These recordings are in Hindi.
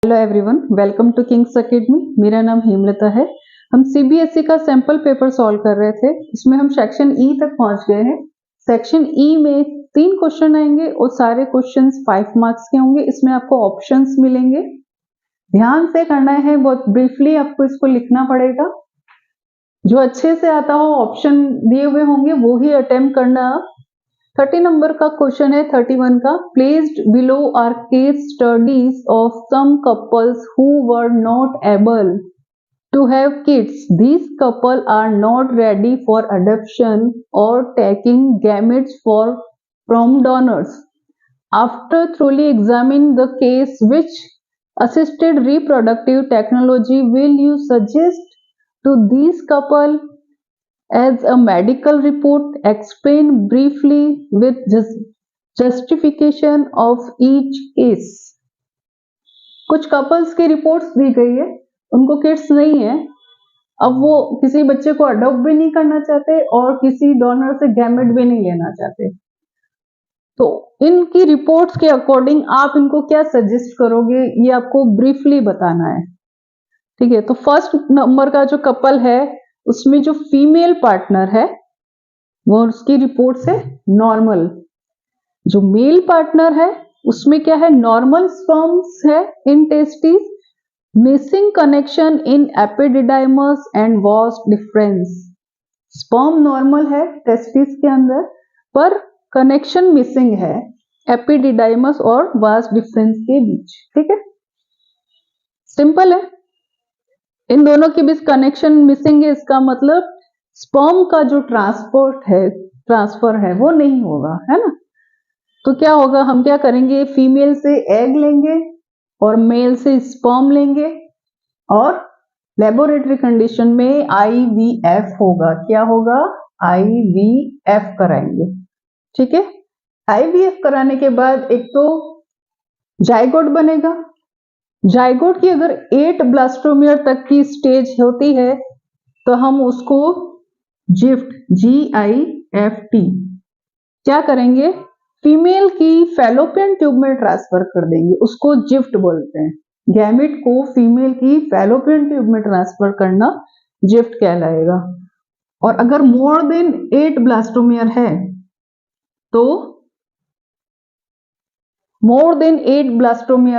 Hello everyone, welcome to Kings Academy. मेरा नाम हेमलता है। हम सीबीएसई का सैंपल पेपर सॉल्व कर रहे थे। इसमें हम सेक्शन ई तक पहुंच गए हैं। सेक्शन ई में 3 क्वेश्चन आएंगे और सारे क्वेश्चंस 5 मार्क्स के होंगे। इसमें आपको ऑप्शंस मिलेंगे, ध्यान से करना है, बहुत ब्रीफली आपको इसको लिखना पड़ेगा। जो अच्छे से आता हो, ऑप्शन दिए हुए होंगे वो ही अटेम्प्ट करना। 30 नंबर का क्वेश्चन है, 31 का। Placed below are case studies of some couples who were not able to have kids. These couple are not ready for adoption or taking gametes from donors. After thoroughly examining the case, which assisted reproductive technology will you suggest to these couple as a medical report? Explain briefly with justification of each case. कुछ कपल्स की रिपोर्ट्स दी गई है, उनको किड्स नहीं है। अब वो किसी बच्चे को अडॉप्ट भी नहीं करना चाहते और किसी डोनर से गैमेट भी नहीं लेना चाहते। तो इनकी रिपोर्ट्स के अकॉर्डिंग आप इनको क्या सजेस्ट करोगे, ये आपको ब्रीफली बताना है। ठीक है, तो फर्स्ट नंबर का जो कपल है उसमें जो फीमेल पार्टनर है वो उसकी रिपोर्ट से नॉर्मल। जो मेल पार्टनर है उसमें क्या है, नॉर्मल स्पर्म्स है in testis, missing connection in epididymis and vast difference. Sperm normal है टेस्टिस के अंदर, पर कनेक्शन मिसिंग है एपिडिडाइमस और वास्ट डिफरेंस के बीच। ठीक है, सिंपल है। इन दोनों के बीच कनेक्शन मिसिंग है, इसका मतलब स्पर्म का जो ट्रांसफर है वो नहीं होगा, है ना। तो क्या होगा, हम क्या करेंगे, फीमेल से एग लेंगे और मेल से स्पर्म लेंगे और लेबोरेटरी कंडीशन में IVF होगा। क्या होगा, IVF कराएंगे। ठीक है, IVF कराने के बाद एक तो जाइगोट बनेगा। जाइगोट की अगर 8 ब्लास्टोमियर तक की स्टेज होती है तो हम उसको जिफ्ट GIFT क्या करेंगे, फीमेल की फैलोपियन ट्यूब में ट्रांसफर कर देंगे। उसको जिफ्ट बोलते हैं। गैमेट को फीमेल की फैलोपियन ट्यूब में ट्रांसफर करना जिफ्ट कहलाएगा। और अगर मोर देन 8 ब्लास्टोमियर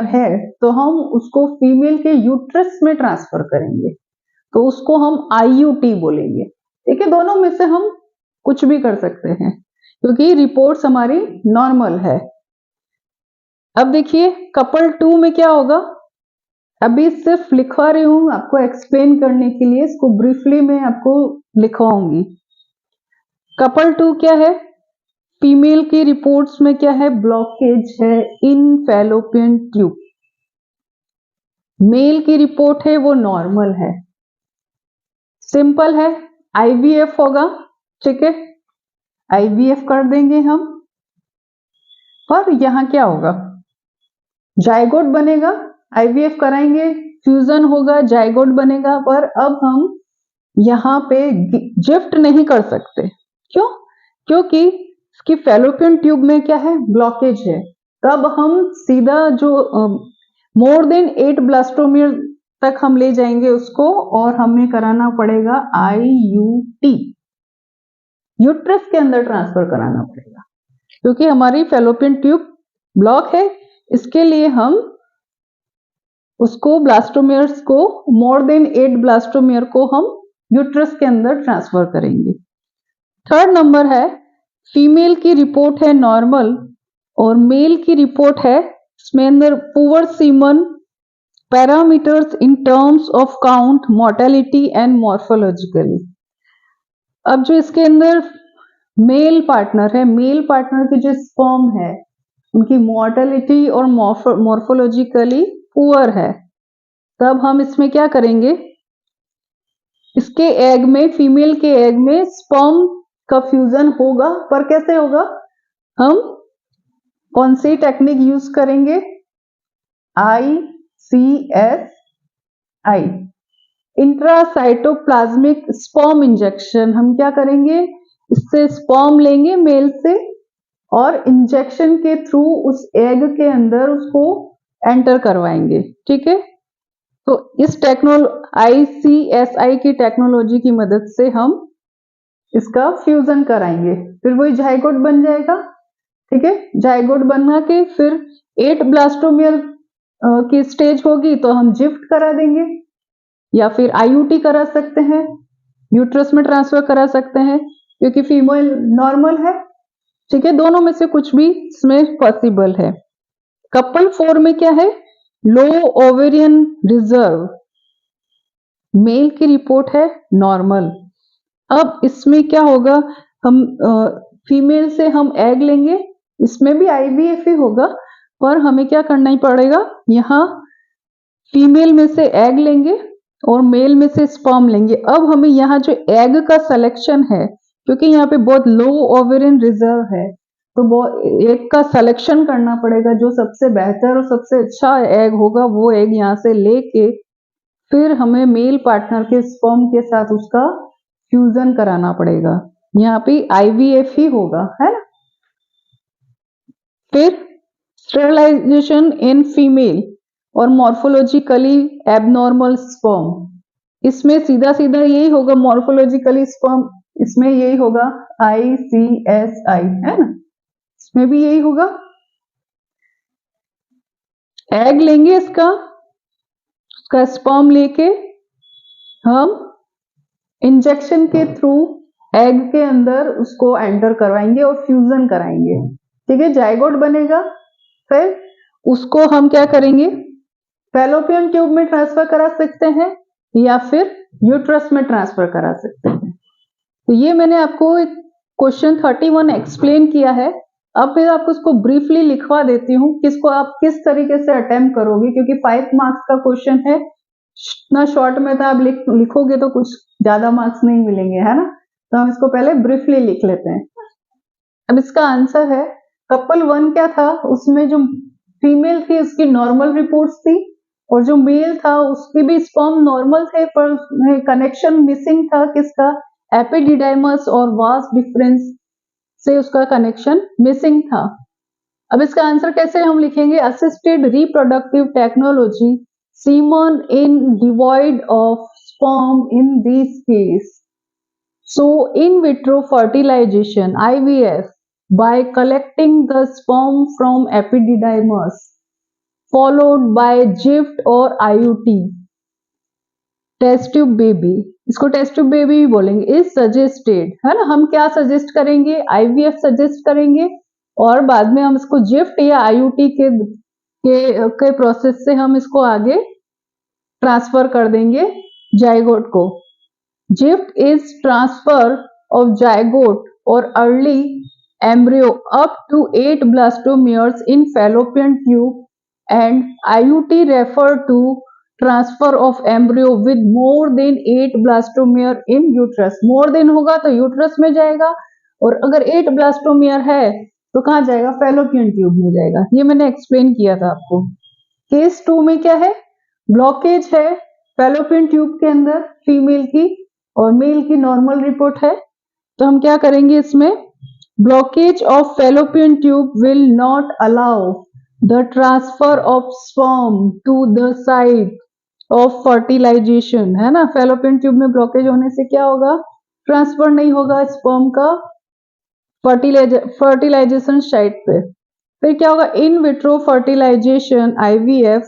है तो हम उसको फीमेल के यूट्रस में ट्रांसफर करेंगे, तो उसको हम IUT बोलेंगे। ठीक है, दोनों में से हम कुछ भी कर सकते हैं क्योंकि रिपोर्ट्स हमारी नॉर्मल है। अब देखिए कपल 2 में क्या होगा, अभी सिर्फ लिखवा रही हूं आपको एक्सप्लेन करने के लिए, इसको ब्रीफली मैं आपको लिखवाऊंगी। कपल 2 क्या है, फीमेल की रिपोर्ट्स में क्या है, ब्लॉकेज है इन फैलोपियन ट्यूब। मेल की रिपोर्ट है वो नॉर्मल है। सिंपल है, IVF होगा। ठीक है, IVF कर देंगे हम। और यहां क्या होगा, जाइगोट बनेगा। IVF कराएंगे, फ्यूजन होगा, जाइगोट बनेगा। पर अब हम यहां पे जिफ्ट नहीं कर सकते। क्यों, क्योंकि इसकी फैलोपियन ट्यूब में क्या है, ब्लॉकेज है। तब हम सीधा जो मोर देन 8 ब्लास्टोमियर तक हम ले जाएंगे उसको, और हमें कराना पड़ेगा IUT, यूट्रस के अंदर ट्रांसफर कराना पड़ेगा क्योंकि हमारी फैलोपियन ट्यूब ब्लॉक है। इसके लिए हम उसको ब्लास्टोमियर्स को, मोर देन 8 ब्लास्टोमियर को हम यूट्रस के अंदर ट्रांसफर करेंगे। थर्ड नंबर है, फीमेल की रिपोर्ट है नॉर्मल और मेल की रिपोर्ट है इसमें अंदर poor semen, parameters in terms of count, mortality and morphologically. अब जो इसके अंदर मेल पार्टनर है, मेल पार्टनर की जो स्पर्म है उनकी मोर्टेलिटी और मॉर्फोलॉजिकली पुअर है। तब हम इसमें क्या करेंगे, इसके एग में, फीमेल के एग में स्पर्म का फ्यूजन होगा। पर कैसे होगा, हम कौन सी टेक्निक यूज करेंगे, ICSI, इंट्रासाइटोप्लाज्मिक स्पर्म इंजेक्शन। हम क्या करेंगे, इससे स्पर्म लेंगे मेल से और इंजेक्शन के थ्रू उस एग के अंदर उसको एंटर करवाएंगे। ठीक है, तो इस ICSI की टेक्नोलॉजी की मदद से हम इसका फ्यूजन कराएंगे, फिर वही जाइगोट बन जाएगा। ठीक है, जाइगोट बना के फिर 8 ब्लास्टोमियर की स्टेज होगी तो हम जिफ्ट करा देंगे, या फिर IUT करा सकते हैं, यूट्रस में ट्रांसफर करा सकते हैं, क्योंकि फीमेल नॉर्मल है। ठीक है, दोनों में से कुछ भी इसमें पॉसिबल है। कपल 4 में क्या है, लो ओवेरियन रिजर्व, मेल की रिपोर्ट है नॉर्मल। अब इसमें क्या होगा, हम फीमेल से हम एग लेंगे, इसमें भी IVF ही होगा, पर हमें क्या करना ही पड़ेगा, यहाँ फीमेल में से एग लेंगे और मेल में से स्पर्म लेंगे। अब हमें यहाँ जो एग का सिलेक्शन है, क्योंकि यहाँ पे बहुत लो ओवेरियन रिजर्व है, तो एग का सिलेक्शन करना पड़ेगा, जो सबसे बेहतर और सबसे अच्छा एग होगा वो एग यहाँ से लेके फिर हमें मेल पार्टनर के स्पर्म के साथ उसका फ्यूजन कराना पड़ेगा। यहाँ पे IVF ही होगा, है ना। फिर स्टेरिलाइजेशन इन फीमेल और मॉर्फोलॉजिकली एबनॉर्मल स्पर्म, इसमें सीधा सीधा यही होगा, मॉर्फोलॉजिकली स्पर्म इसमें यही होगा ICSI, है ना, इसमें भी यही होगा। एग लेंगे इसका स्पर्म लेके हम इंजेक्शन के थ्रू एग के अंदर उसको एंटर करवाएंगे और फ्यूजन कराएंगे। ठीक है, जाइगोट बनेगा, फिर उसको हम क्या करेंगे, फैलोपियन ट्यूब में ट्रांसफर करा सकते हैं या फिर यूट्रस में ट्रांसफर करा सकते हैं। तो ये मैंने आपको क्वेश्चन 31 एक्सप्लेन किया है। अब फिर आपको उसको ब्रीफली लिखवा देती हूँ, किसको आप किस तरीके से अटेम्प्ट करोगे, क्योंकि 5 मार्क्स का क्वेश्चन है, इतना शॉर्ट में था, आप लिखोगे तो कुछ ज्यादा मार्क्स नहीं मिलेंगे, है ना। तो हम इसको पहले ब्रीफली लिख लेते हैं। अब इसका आंसर है, कपल 1 क्या था, उसमें जो फीमेल थी उसकी नॉर्मल रिपोर्ट्स थी, और जो मेल था उसकी भी स्पर्म नॉर्मल थे, पर कनेक्शन मिसिंग था, किसका, एपिडिडाइमस और वास डिफरेंस से उसका कनेक्शन मिसिंग था। अब इसका आंसर कैसे हम लिखेंगे, assisted reproductive technology, semen in devoid of sperm in this case. So in vitro fertilization IVF by collecting the sperm from epididymis followed by GIFT or IUT, test tube baby, इसको टेस्ट ट्यूब बेबी भी बोलेंगे, इज सजेस्टेड, है ना। हम क्या सजेस्ट करेंगे, IVF सजेस्ट करेंगे, और बाद में हम इसको जिफ्ट या IUT के प्रोसेस से हम इसको आगे ट्रांसफर कर देंगे जाइगोट को। GIFT is transfer of zygote और early embryo up to 8 blastomeres in fallopian tube, and IUT refer to transfer of embryo with more than 8 blastomere in uterus. More than होगा तो यूट्रस में जाएगा, और अगर 8 ब्लास्टोमियर है तो कहाँ जाएगा, फैलोपियन ट्यूब में जाएगा। ये मैंने एक्सप्लेन किया था आपको। केस 2 में क्या है, ब्लॉकेज है फैलोपियन ट्यूब के अंदर फीमेल की, और मेल की नॉर्मल रिपोर्ट है। तो हम क्या करेंगे, इसमें blockage of fallopian tube will not allow the transfer of sperm to the site of fertilization, है ना। फैलोपियन ट्यूब में ब्लॉकेज होने से क्या होगा, ट्रांसफर नहीं होगा स्पर्म का फर्टिलाइजेशन साइट पे। फिर क्या होगा, in vitro fertilization IVF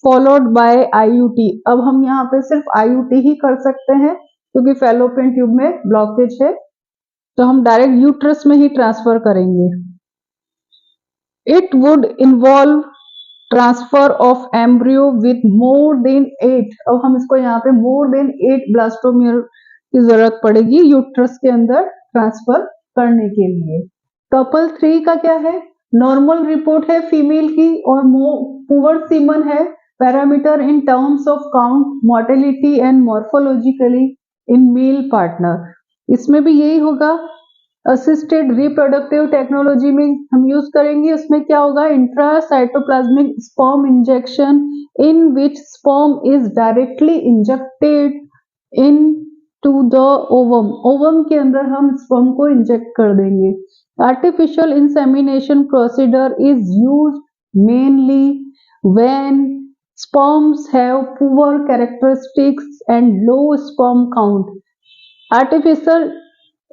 followed by IUT। अब हम यहाँ पे सिर्फ IUT ही कर सकते हैं, क्योंकि फैलोपियन ट्यूब में ब्लॉकेज है, तो हम डायरेक्ट यूट्रस में ही ट्रांसफर करेंगे। It would involve transfer of embryo with more than 8। अब हम इसको यहाँ पे मोर देन 8 ब्लास्टोमियर की जरूरत पड़ेगी यूट्रस के अंदर ट्रांसफर करने के लिए। कपल 3 का क्या है, नॉर्मल रिपोर्ट है फीमेल की, और पुअर सीमन है, parameter in terms of count, mortality and morphologically in male partner. इसमें भी यही होगा, असिस्टेड रिप्रोडक्टिव टेक्नोलॉजी में हम यूज करेंगे। उसमें क्या होगा, intracytoplasmic sperm injection in which sperm is directly injected into the ovum, ovum के अंदर हम स्पर्म को इंजेक्ट कर देंगे। Artificial insemination procedure is used mainly when sperms have poor characteristics and low sperm count। Artificial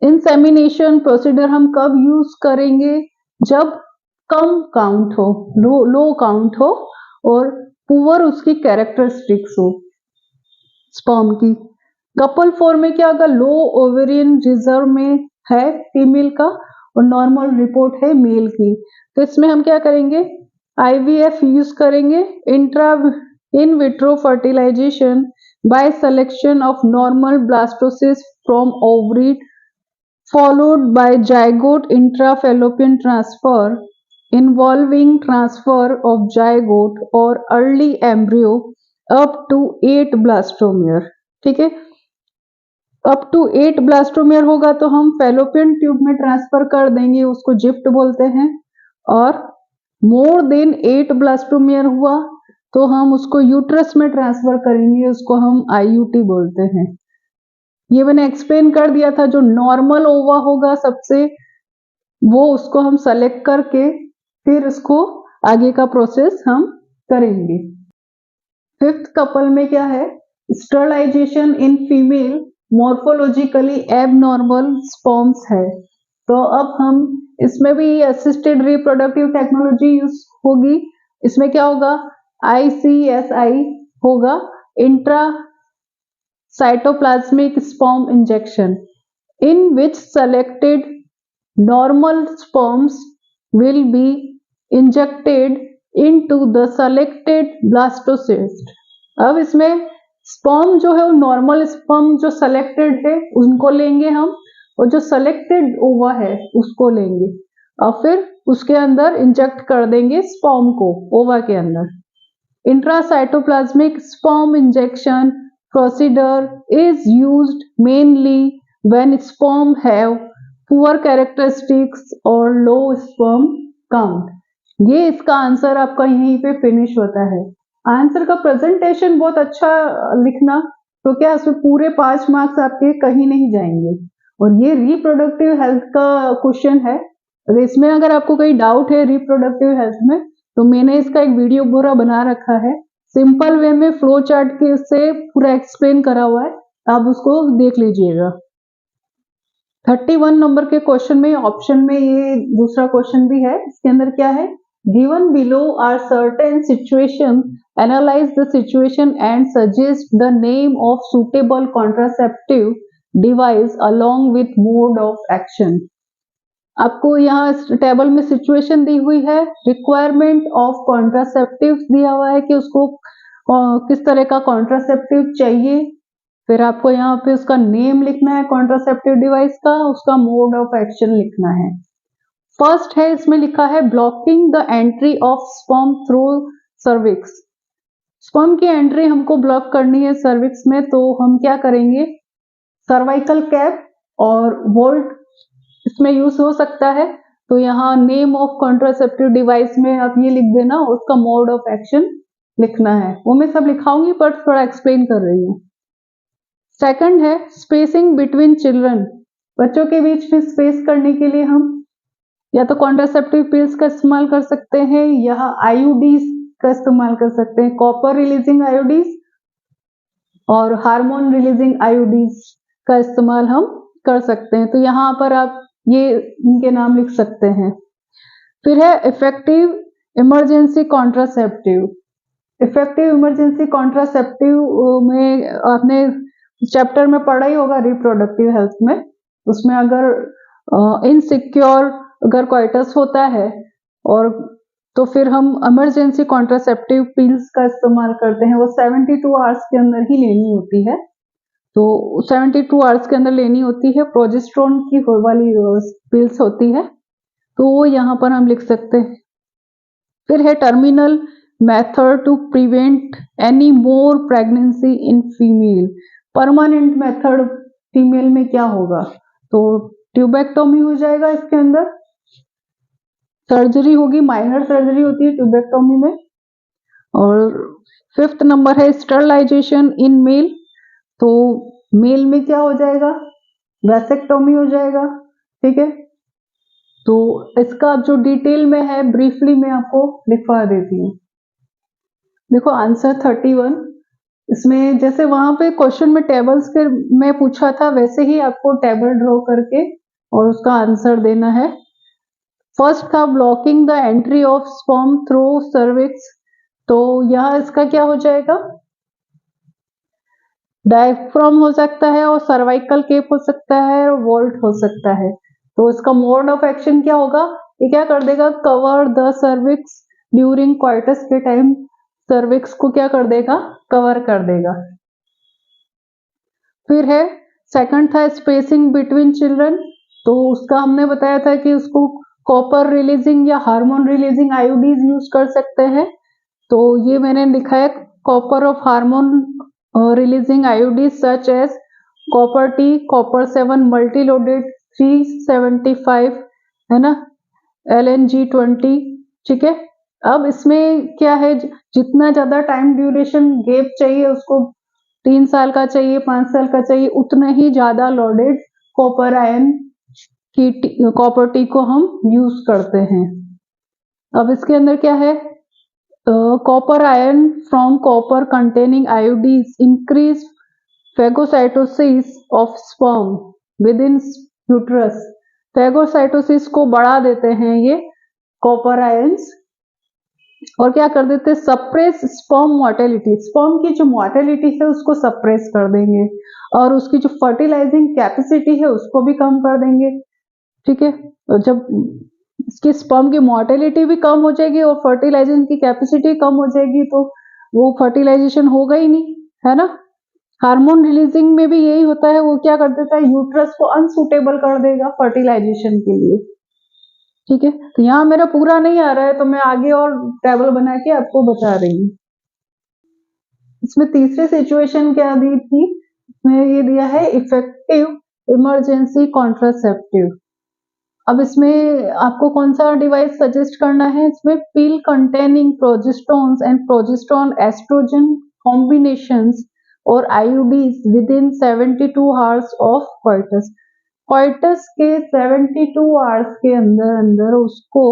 insemination procedure हम कब यूज करेंगे? जब कम काउंट हो, लो काउंट हो और पुअर उसकी कैरेक्टरिस्टिक्स हो स्पर्म की। कपल फोर में क्या होगा? लो ओवेरियन रिजर्व में है फीमेल का और नॉर्मल रिपोर्ट है मेल की। तो इसमें हम क्या करेंगे? आईवीएफ यूज करेंगे, in vitro fertilization by selection of normal blastocyst from ovary followed by zygote intrafallopian transfer involving transfer of zygote or early embryo up to 8 blastomere. ठीक है, अप टू 8 ब्लास्टोमियर होगा तो हम फैलोपियन ट्यूब में ट्रांसफर कर देंगे, उसको जिफ्ट बोलते हैं। और मोर देन 8 ब्लास्टोमियर हुआ तो हम उसको यूट्रस में ट्रांसफर करेंगे, उसको हम आईयूटी बोलते हैं। ये मैंने एक्सप्लेन कर दिया था। जो नॉर्मल ओवा होगा सबसे, वो उसको हम सेलेक्ट करके फिर इसको आगे का प्रोसेस हम करेंगे। फिफ्थ कपल में क्या है? Sterilization in female morphologically abnormal sperms है। तो अब हम इसमें भी असिस्टेड रिप्रोडक्टिव टेक्नोलॉजी यूज होगी। इसमें क्या होगा? ICSI होगा, intra cytoplasmic sperm injection, in which selected normal sperms will be injected into the selected blastocyst। अब इसमें स्पर्म जो है वो नॉर्मल स्पर्म जो सेलेक्टेड है उनको लेंगे हम, और जो सेलेक्टेड ओवा है उसको लेंगे और फिर उसके अंदर इंजेक्ट कर देंगे स्पर्म को ओवा के अंदर। Intracytoplasmic sperm injection procedure is used mainly when sperm have poor characteristics or low sperm count। ये इसका आंसर आपका यहीं पे फिनिश होता है। आंसर का प्रेजेंटेशन बहुत अच्छा लिखना, तो क्या इसमें पूरे 5 मार्क्स आपके कहीं नहीं जाएंगे। और ये रिप्रोडक्टिव हेल्थ का क्वेश्चन है। अगर इसमें अगर आपको कोई डाउट है रिप्रोडक्टिव हेल्थ में, तो मैंने इसका एक वीडियो पूरा बना रखा है, सिंपल वे में फ्लो चार्ट के से पूरा एक्सप्लेन करा हुआ है, आप उसको देख लीजिएगा। 31 नंबर के क्वेश्चन में ऑप्शन में ये दूसरा क्वेश्चन भी है। इसके अंदर क्या है? Given below are certain situation, analyse the situation and suggest the name of suitable contraceptive device along with mode of action. आपको यहाँ टेबल में सिचुएशन दी हुई है, रिक्वायरमेंट ऑफ कॉन्ट्रासेप्टिव दिया हुआ है कि उसको किस तरह का कॉन्ट्रासेप्टिव चाहिए, फिर आपको यहाँ पे उसका नेम लिखना है कॉन्ट्रासेप्टिव डिवाइस का, उसका मोड ऑफ एक्शन लिखना है। फर्स्ट है, इसमें लिखा है blocking the entry of sperm through cervix. Sperm की एंट्री हमको ब्लॉक करनी है सर्विक्स में, तो हम क्या करेंगे? सर्वाइकल कैप और वोल्ट इसमें यूज हो सकता है। तो यहाँ नेम ऑफ कॉन्ट्रासेप्टिव डिवाइस में आप ये लिख देना, उसका मोड ऑफ एक्शन लिखना है। वो मैं सब लिखाऊंगी पर थोड़ा एक्सप्लेन कर रही हूँ। सेकंड है स्पेसिंग बिटवीन चिल्ड्रन। बच्चों के बीच में स्पेस करने के लिए हम या तो कॉन्ट्रासेप्टिव पिल्स का इस्तेमाल कर सकते हैं या आईयूडीज का इस्तेमाल कर सकते हैं, कॉपर रिलीजिंग आईयूडीज और हार्मोन रिलीजिंग आईयूडीज का इस्तेमाल हम कर सकते हैं। तो यहाँ पर आप ये इनके नाम लिख सकते हैं। फिर है effective emergency contraceptive. Effective emergency contraceptive में आपने चैप्टर में पढ़ा ही होगा रिप्रोडक्टिव हेल्थ में। उसमें अगर इनसिक्योर अगर कोइटस होता है और तो फिर हम इमरजेंसी कॉन्ट्रासेप्टिव पिल्स का इस्तेमाल करते हैं। वो 72 आवर्स के अंदर ही लेनी होती है, तो 72 आवर्स के अंदर लेनी होती है। प्रोजेस्टेरोन की वाली पिल्स होती है, तो वो यहाँ पर हम लिख सकते हैं। फिर है terminal method to prevent any more pregnancy in female. Permanent method female में क्या होगा? तो ट्यूबेक्टोमी हो जाएगा, इसके अंदर सर्जरी होगी, माइनर सर्जरी होती है ट्यूबेक्टोमी में। और फिफ्थ नंबर है स्टरलाइजेशन इन मेल। तो मेल में क्या हो जाएगा? वैसेक्टोमी हो जाएगा। ठीक है, तो इसका जो डिटेल में है ब्रीफली मैं आपको लिखवा देती हूँ। देखो आंसर 31, इसमें जैसे वहां पे क्वेश्चन में टेबल्स के में पूछा था वैसे ही आपको टेबल ड्रॉ करके और उसका आंसर देना है। फर्स्ट था blocking the entry of sperm through cervix, तो यहाँ इसका क्या हो जाएगा, डायफ्राम हो सकता है और सर्वाइकल केप हो सकता है और वोल्ट हो सकता है। तो इसका मोड ऑफ एक्शन क्या होगा, ये क्या कर देगा, कवर द सर्विक्स ड्यूरिंग क्वार्टस के टाइम सर्विक्स को क्या कर देगा, कवर कर देगा। फिर है सेकंड था स्पेसिंग बिटवीन चिल्ड्रन, तो उसका हमने बताया था कि उसको कॉपर रिलीजिंग या हार्मोन रिलीजिंग आईयूडीज यूज कर सकते हैं, तो ये मैंने लिखा है copper of hormone releasing IUDs such as copper T, copper 7 multiloaded 375 है ना, LNG20, ठीक है। अब इसमें क्या है, जितना ज्यादा टाइम ड्यूरेशन गैप चाहिए उसको 3 साल का चाहिए, 5 साल का चाहिए, उतना ही ज्यादा लोडेड कॉपर आयन की कॉपर टी को हम यूज करते हैं। अब इसके अंदर क्या है, copper ion from copper containing आयोडीज increase phagocytosis of sperm with in uterus, phagocytosis को बढ़ा देते हैं ये कॉपर आयंस, और क्या कर देते हैं, सप्रेस स्पर्म मोर्टेलिटी, स्पर्म की जो मोर्टेलिटी है उसको सप्रेस कर देंगे और उसकी जो फर्टिलाइजिंग कैपेसिटी है उसको भी कम कर देंगे, ठीक है। तो जब इसकी स्पर्म की मोर्टेलिटी भी कम हो जाएगी और फर्टिलाइजेशन की कैपेसिटी कम हो जाएगी तो वो फर्टिलाइजेशन होगा ही नहीं, है ना। हार्मोन रिलीजिंग में भी यही होता है, वो क्या कर देता है, यूट्रस को अनसुटेबल कर देगा फर्टिलाइजेशन के लिए, ठीक है। तो यहाँ मेरा पूरा नहीं आ रहा है तो मैं आगे और टेबल बना के आपको बता रही हूँ। इसमें तीसरी सिचुएशन क्या दी थी, इसमें ये दिया है इफेक्टिव इमरजेंसी कॉन्ट्रासेप्टिव। अब इसमें आपको कौन सा डिवाइस सजेस्ट करना है, इसमें pill containing progestones and progestone estrogen combinations और IUDs within 72 hours of coitus, coitus के 72 आवर्स के अंदर अंदर उसको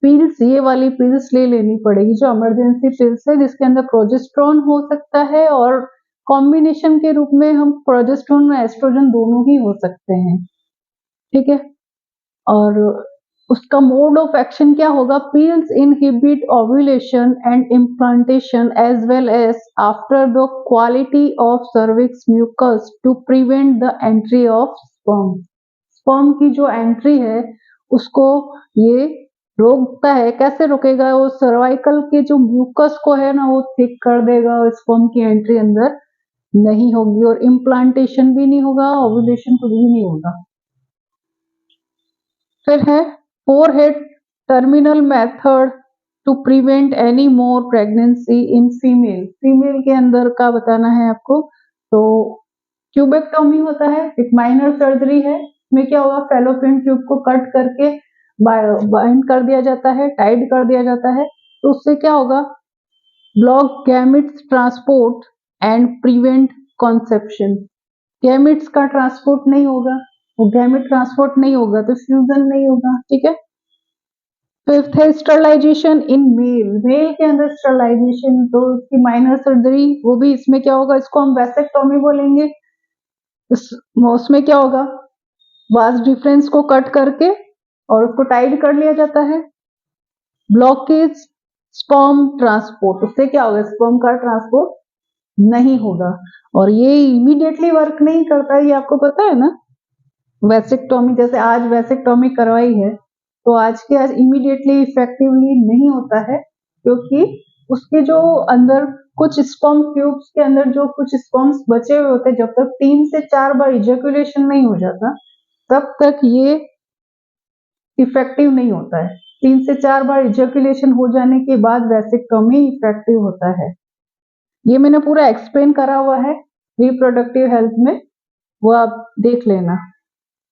पिल्स, ये वाली पिल्स ले लेनी पड़ेगी जो इमरजेंसी पिल्स है, जिसके अंदर प्रोजेस्ट्रॉन हो सकता है और कॉम्बिनेशन के रूप में हम प्रोजेस्ट्रॉन और एस्ट्रोजन दोनों ही हो सकते हैं, ठीक है। और उसका मोड ऑफ एक्शन क्या होगा, pills inhibit ovulation and implantation as well as after the quality of cervix mucus to prevent the entry of sperm, sperm की जो एंट्री है उसको ये रोकता है। कैसे रोकेगा, वो सर्वाइकल के जो म्यूकस को है ना वो थिक कर देगा और स्पर्म की एंट्री अंदर नहीं होगी और इम्प्लांटेशन भी नहीं होगा, ओव्यूलेशन कुछ भी नहीं होगा। फिर है फोरहेड terminal method to prevent any more pregnancy in female, female के अंदर का बताना है आपको। तो ट्यूबेक्टोमी होता है, एक माइनर सर्जरी है, इसमें क्या होगा, फैलोपियन ट्यूब को कट करके बाइंड कर दिया जाता है, टाइट कर दिया जाता है, तो उससे क्या होगा, block gametes transport and prevent conception, gametes का ट्रांसपोर्ट नहीं होगा, वो गैमिट ट्रांसपोर्ट नहीं होगा तो फ्यूजन नहीं होगा, ठीक है। फिफ्थ है स्टरलाइजेशन इन मेल, मेल के अंदर स्टरलाइजेशन, तो उसकी माइनर सर्जरी, वो भी इसमें क्या होगा, इसको हम वैसेक्टोमी बोलेंगे। उसमें क्या होगा, वास डिफरेंस को कट करके और उसको टाइट कर लिया जाता है। ब्लॉकेज स्पर्म ट्रांसपोर्ट, उससे क्या होगा, स्पर्म का ट्रांसपोर्ट नहीं होगा और ये इमीडिएटली वर्क नहीं करता है, ये आपको पता है ना। वैसेक्टोमी, जैसे आज वैसेक्टोमी करवाई है तो आज के आज इमीडिएटली इफेक्टिवली नहीं होता है, क्योंकि उसके जो अंदर कुछ स्पर्म ट्यूब्स के अंदर जो कुछ स्पर्म्स बचे हुए होते हैं, जब तक 3 से 4 बार इजैकुलेशन नहीं हो जाता तब तक ये इफेक्टिव नहीं होता है। 3 से 4 बार इजैकुलेशन हो जाने के बाद वैसेक्टोमी इफेक्टिव होता है। ये मैंने पूरा एक्सप्लेन करा हुआ है रिप्रोडक्टिव हेल्थ में, वो आप देख लेना।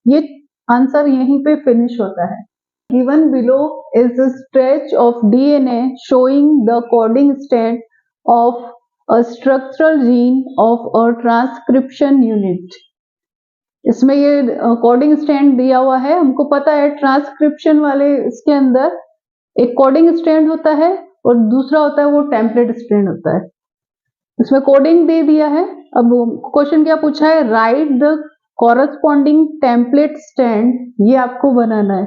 ये आंसर यहीं पे फिनिश होता है। Given below is a stretch of DNA showing the coding strand of a structural gene of a transcription unit. इसमें ये कोडिंग स्ट्रैंड दिया हुआ है, हमको पता है ट्रांसक्रिप्शन वाले इसके अंदर एक कोडिंग स्ट्रैंड होता है और दूसरा होता है वो टेम्पलेट स्ट्रैंड होता है। इसमें कोडिंग दे दिया है। अब क्वेश्चन क्या पूछा है, right the corresponding template strand, ये आपको बनाना है,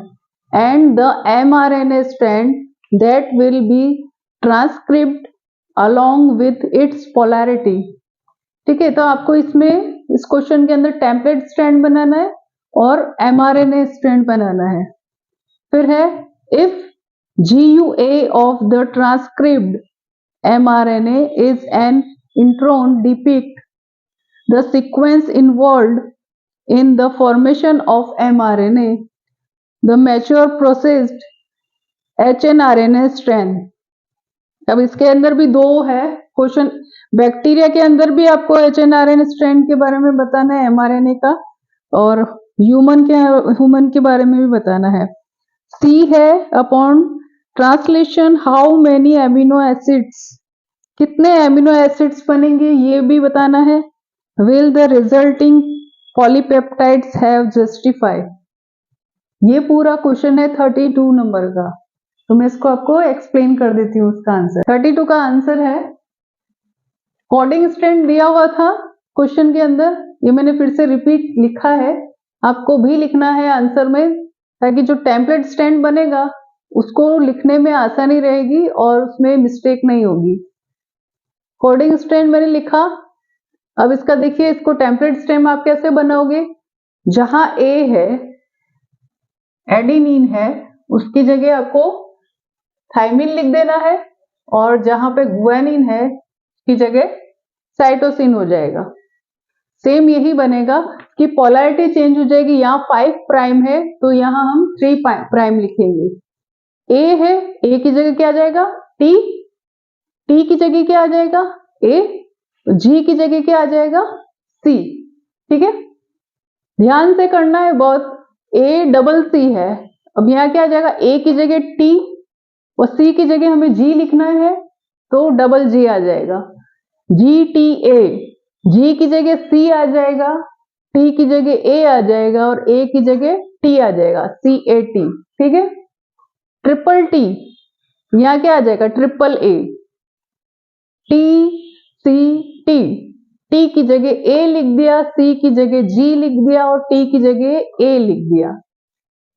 and the mRNA strand that will be transcript along with its polarity. ठीक है, तो आपको इसमें इस क्वेश्चन के अंदर टेम्पलेट स्ट्रैंड बनाना है और mRNA स्ट्रैंड बनाना है। फिर है if GUA of the transcribed mRNA is an intron depict the sequence involved in the formation of mRNA, the mature processed hnRNA strand। अब इसके अंदर भी दो है क्वेश्चन, बैक्टीरिया के अंदर भी आपको hnRNA स्ट्रैंड के बारे में बताना है mRNA का, और ह्यूमन के बारे में भी बताना है। C है upon translation how many amino acids, कितने एमिनो एसिड्स बनेंगे ये भी बताना है। Will the resulting polypeptides have justify, ये पूरा क्वेश्चन है 32 नंबर का। तो मैं इसको आपको एक्सप्लेन कर देती हूँ उसका आंसर। 32 का आंसर है, कोडिंग स्ट्रैंड दिया हुआ था क्वेश्चन के अंदर, ये मैंने फिर से रिपीट लिखा है, आपको भी लिखना है आंसर में, ताकि जो टेम्पलेट स्ट्रैंड बनेगा उसको लिखने में आसानी रहेगी और उसमें मिस्टेक नहीं होगी। कोडिंग स्ट्रैंड मैंने लिखा। अब इसका देखिए, इसको टेम्पलेट स्ट्रैंड आप कैसे बनाओगे, जहां ए है एडेनिन है उसकी जगह आपको थाइमिन लिख देना है, और जहां पे गुआनिन है उसकी जगह साइटोसिन हो जाएगा। सेम यही बनेगा कि पोलैरिटी चेंज हो जाएगी, यहाँ 5 प्राइम है तो यहाँ हम 3 प्राइम लिखेंगे। ए है, ए की जगह क्या आ जाएगा टी, टी की जगह क्या आ जाएगा ए, जी की जगह क्या आ जाएगा सी। ठीक है, ध्यान से करना है बहुत। ए डबल सी है, अब यहाँ क्या आ जाएगा, ए की जगह टी और सी की जगह हमें जी लिखना है तो डबल जी आ जाएगा, जी टी ए, जी की जगह सी आ जाएगा, टी की जगह ए आ जाएगा और ए की जगह टी आ जाएगा, सी ए टी। ठीक है, ट्रिपल टी, यहाँ क्या आ जाएगा triple A, T C T, T की जगह ए लिख दिया, सी की जगह जी लिख दिया और टी की जगह ए लिख दिया,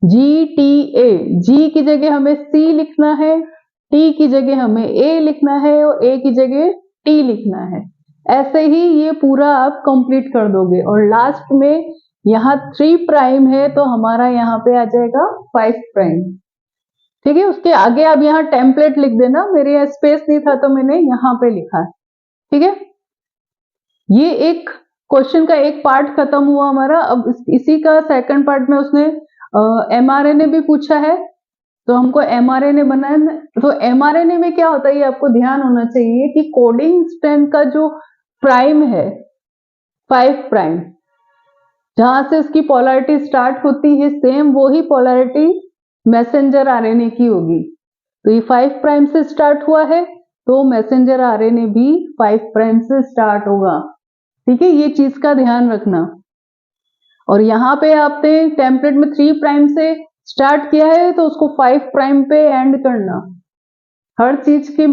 जी टी ए, जी की जगह हमें सी लिखना है, टी की जगह हमें ए लिखना है और ए की जगह टी लिखना है। ऐसे ही ये पूरा आप कंप्लीट कर दोगे, और लास्ट में यहाँ 3 प्राइम है तो हमारा यहाँ पे आ जाएगा 5 प्राइम। ठीक है, उसके आगे आप यहाँ टेम्पलेट लिख देना, मेरे यहाँ स्पेस नहीं था तो मैंने यहाँ पे लिखा है। ठीक है, ये एक क्वेश्चन का एक पार्ट खत्म हुआ हमारा। अब इसी का सेकंड पार्ट में उसने mRNA भी पूछा है, तो हमको mRNA बनाना। तो mRNA में क्या होता है ये आपको ध्यान होना चाहिए कि कोडिंग स्ट्रैंड का जो प्राइम है 5 प्राइम, जहां से उसकी पोलैरिटी स्टार्ट होती है, सेम वही पोलैरिटी मैसेंजर आरएनए की होगी। तो ये 5 प्राइम से स्टार्ट हुआ है तो मैसेंजर आरएनए भी 5 प्राइम से स्टार्ट होगा। ठीक है, ये चीज का ध्यान रखना। और यहाँ पे आपने टेम्पलेट में 3 प्राइम से स्टार्ट किया है तो उसको 5 प्राइम पे एंड करना। हर चीज के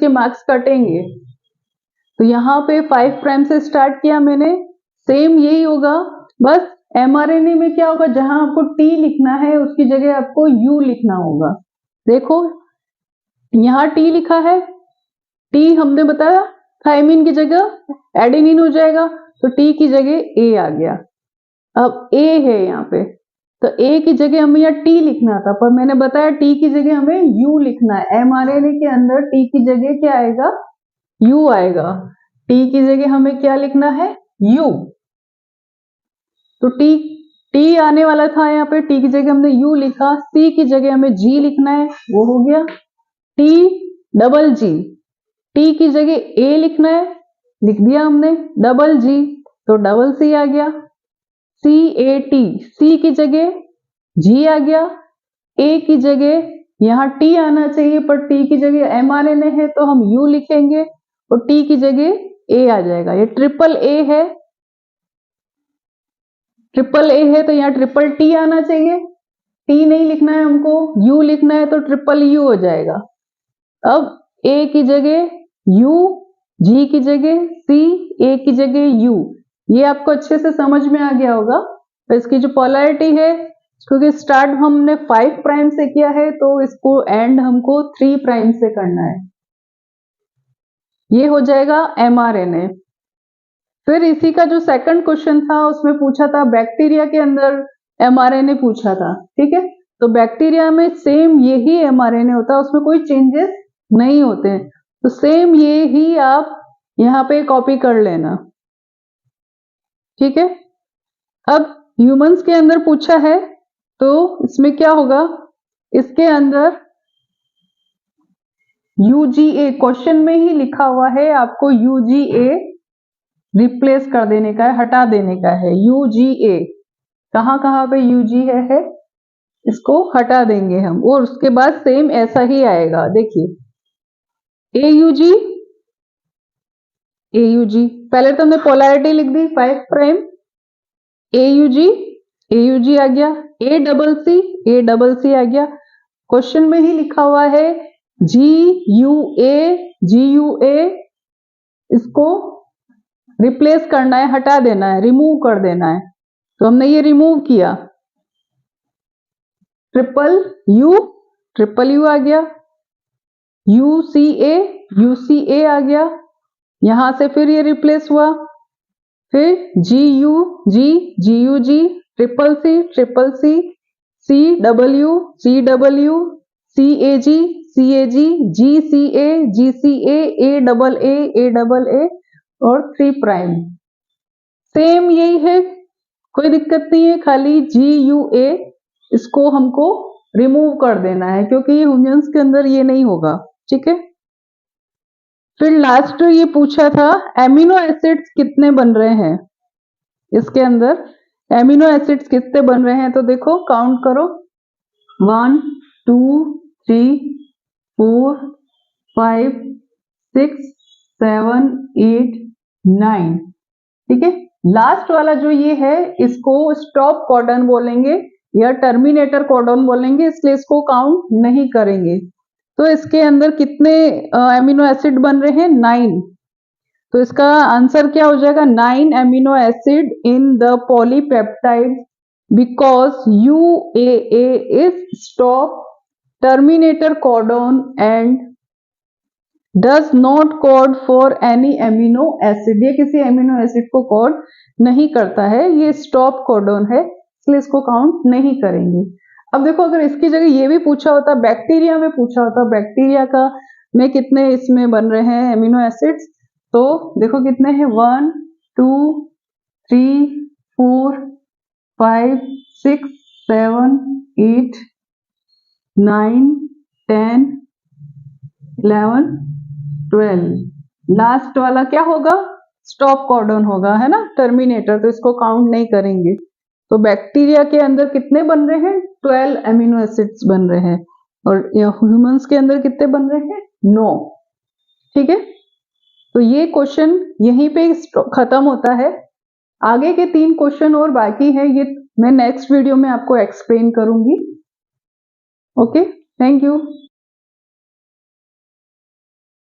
मार्क्स कटेंगे। तो यहाँ पे 5 प्राइम से स्टार्ट किया मैंने, सेम यही होगा, बस mRNA में क्या होगा, जहां आपको T लिखना है उसकी जगह आपको U लिखना होगा। देखो यहाँ T लिखा है, T हमने बताया थाइमिन की जगह एडेनिन हो जाएगा, तो T की जगह A आ गया। अब A है यहाँ पे, तो A की जगह हमें यहाँ T लिखना था, पर मैंने बताया T की जगह हमें U लिखना है। mRNA के अंदर T की जगह क्या आएगा, U आएगा। T की जगह हमें क्या लिखना है, U। तो T आने वाला था यहाँ पे, T की जगह हमने U लिखा, C की जगह हमें G लिखना है, वो हो गया T डबल G। T की जगह A लिखना है, लिख दिया हमने, डबल G तो डबल C आ गया, CAT, C की जगह G आ गया, A की जगह यहाँ T आना चाहिए पर T की जगह mRNA है तो हम U लिखेंगे और T की जगह A आ जाएगा। ये ट्रिपल A है, ट्रिपल A है तो यहाँ ट्रिपल T आना चाहिए, T नहीं लिखना है हमको, U लिखना है तो ट्रिपल U हो जाएगा। अब ए की जगह यू, जी की जगह सी, ए की जगह यू। ये आपको अच्छे से समझ में आ गया होगा। तो इसकी जो पोलैरिटी है, क्योंकि स्टार्ट हमने 5 प्राइम से किया है तो इसको एंड हमको 3 प्राइम से करना है। ये हो जाएगा mRNA। फिर इसी का जो सेकंड क्वेश्चन था उसमें पूछा था बैक्टीरिया के अंदर mRNA पूछा था, ठीक है। तो बैक्टीरिया में सेम यही mRNA होता है, उसमें कोई चेंजेस नहीं होते हैं। तो सेम ये ही आप यहाँ पे कॉपी कर लेना, ठीक है। अब ह्यूमंस के अंदर पूछा है तो इसमें क्या होगा, इसके अंदर UGA क्वेश्चन में ही लिखा हुआ है, आपको UGA रिप्लेस कर देने का है, हटा देने का है। UGA कहाँ कहाँ पे UGA है, इसको हटा देंगे हम, और उसके बाद सेम ऐसा ही आएगा। देखिए AUG, पहले तो हमने पोलैरिटी लिख दी 5 प्राइम, AUG आ गया, ACC आ गया। क्वेश्चन में ही लिखा हुआ है GUA, इसको रिप्लेस करना है, हटा देना है, रिमूव कर देना है। तो हमने ये रिमूव किया। ट्रिपल यू आ गया, UCA आ गया, यहां से फिर ये रिप्लेस हुआ। फिर GUG, triple C, CW, CAG, GCA, AAA और 3 प्राइम। सेम यही है, कोई दिक्कत नहीं है, खाली GUA इसको हमको रिमूव कर देना है क्योंकि ये ह्यूमंस के अंदर ये नहीं होगा, ठीक है। फिर लास्ट ये पूछा था एमिनो एसिड्स कितने बन रहे हैं, इसके अंदर एमिनो एसिड्स कितने बन रहे हैं। तो देखो काउंट करो, 1 2 3 4 5 6 7 8 9, ठीक है। लास्ट वाला जो ये है इसको स्टॉप कोडन बोलेंगे या टर्मिनेटर कोडन बोलेंगे, इसलिए इसको काउंट नहीं करेंगे। तो इसके अंदर कितने एमिनो एसिड बन रहे हैं, 9। तो इसका आंसर क्या हो जाएगा, 9 amino acid in the polypeptide because UAA is stop terminator codon and does not code for any amino acid. ये किसी एमिनो एसिड को कोड नहीं करता है, ये स्टॉप कोडन है, इसलिए इसको काउंट नहीं करेंगे। अब देखो अगर इसकी जगह ये भी पूछा होता, बैक्टीरिया में पूछा होता, बैक्टीरिया का में कितने इसमें बन रहे हैं एमिनो एसिड्स, तो देखो कितने हैं, 1 2 3 4 5 6 7 8 9 10 11 12। लास्ट वाला क्या होगा, स्टॉप कोडन होगा, है ना, टर्मिनेटर, तो इसको काउंट नहीं करेंगे। तो बैक्टीरिया के अंदर कितने बन रहे हैं, 12 एमिनो एसिड्स बन रहे हैं, और ह्यूमंस के अंदर कितने बन रहे हैं, 9, ठीक है। तो ये क्वेश्चन यहीं पे खत्म होता है। आगे के 3 क्वेश्चन और बाकी है, ये मैं नेक्स्ट वीडियो में आपको एक्सप्लेन करूंगी। Okay, thank you.